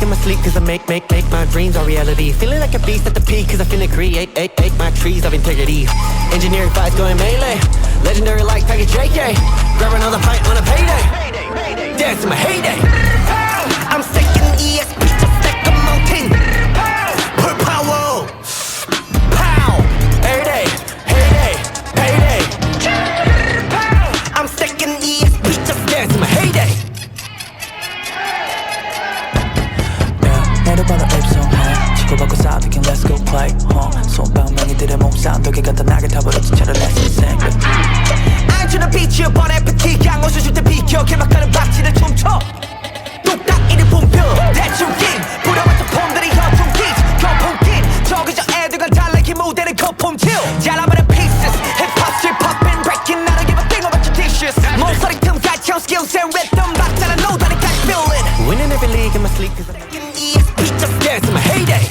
in my sleep cause I make my dreams a reality. Feeling like a beast at the peak cause I finna create my trees of integrity. Engineering vibes going melee, legendary like package JK. Grab another pint on a payday, dance in my heyday. I'm sticking ESP just like a mountain. Put power, pow, heyday, heyday, heyday. I'm sticking ESP just dance in my heyday. 내려봐라 앱송해 치고받고 싸우긴 let's go play 손방망이들의 몸싸움 벽에 간단하게 타버렸지 차라리 내 인생 I'm tryna beat you but empathy 양호수 줄때 비켜 길막하는 박치를 춤춰 똑딱이를 붐벼 대충 낀 부려봤던 폼들이 현충 기지 거품낀 저기 저 애들과 달라기 무대는 거품til 잘라버린 pieces 힙합 strip poppin' breaking I don't give a thing about your dishes 모서리 틈 가치형 skills and rhythm 박자는 no that I got feel it winning every league in my sleep cause I'm making ESP just dance in my heyday.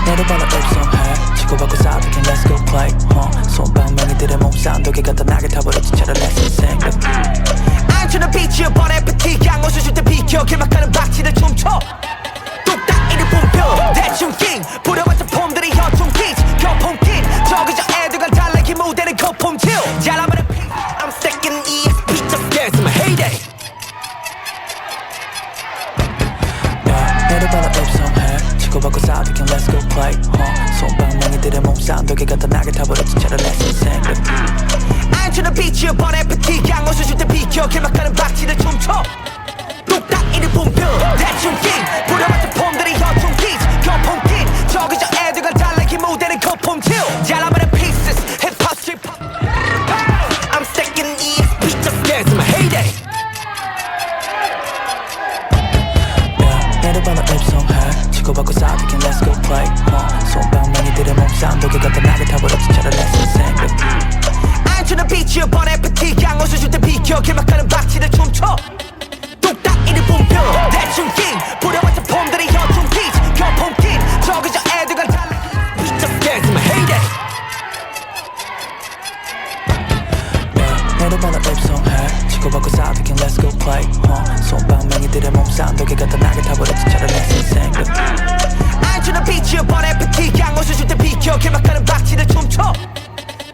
내려봐라 앱송해 치고받고 싸우긴 let's go play 손방망이들의 몸싸움 벽에 간단하게 타버렸지 차라리 내 인생 I'm tryna beat you but empathy 양호수 줄때 비켜 길막하는 박치를 춤춰 똑딱이를 붐벼 대충 낀 부려봤던 폼들이 현충 기지 거품낀 저기 저 애들과 달라기 무대는 거품til 잘라버린 piece I'm sticking ESP just dance in my heyday. 내려봐라 앱송해 치고받고 싸우긴 let's go play 손방망이들의 몸싸움 벽에 간단하게 타버렸지 차라리 내 인생 I'm tryna beat you but empathy 양호수 줄때 비켜 길막하는 박치를 춤춰 똑딱이를 붐벼 대충 낀 부려봤던 폼들이 현충 기지 거품낀 저기 저 애들과 달라기 무대는 거품til 잘라버린 pieces 힙합 strip I'm sticking ESP just dance in my heyday. 내려봐라 앱송해 치고받고 싸우긴 let's go play 손방망이들의 몸싸움 벽에 간단하게 타버렸지 차라리 내 인생 I'm tryna beat you but empathy 양호수 줄때 비켜 길막하는 박치를 춤춰 똑딱이를 붐벼 대충 낀 부려봤던 폼들이 현충 기지 거품낀 저기 저 애들과 달라기 just dance in my heyday. 내려봐라 앱송해 치고받고 싸우긴 let's go play 손방망이들의 몸싸움 벽에 간단하게 타버렸지 차라리 내 인생 I'm tryna beat you but empathy 양호수 줄때 비켜 길막하는 박치를 춤춰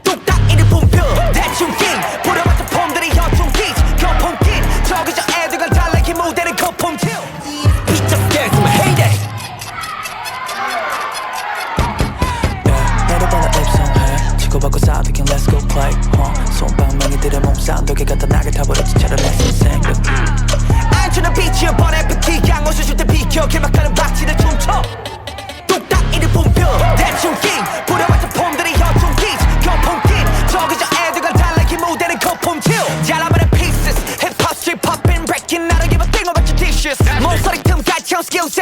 똑딱이를 붐벼 대충 낀 부려봤던 폼들이 현충 기지 거품낀 저기 저 애들과 달라기 무대는 거품til just dance in my heyday. 내려봐라 앱송해 치고받고 싸우긴 let's go play 손방망이들의 몸싸움 벽에 간단하게 타버렸지 차라리 내 인생 I'm tryna beat you but empathy 양호수 줄때 비켜 길막하는 박치를 춤춰 똑딱이를 붐벼 대충 낀 부려봤던 폼들이 현충 기지 거품낀 저기 저 애들과 달라기 무대는 거품til 잘라버린 pieces 힙합 strip poppin' breaking I don't give a thing about your dishes 모서리 틈 가치형 skills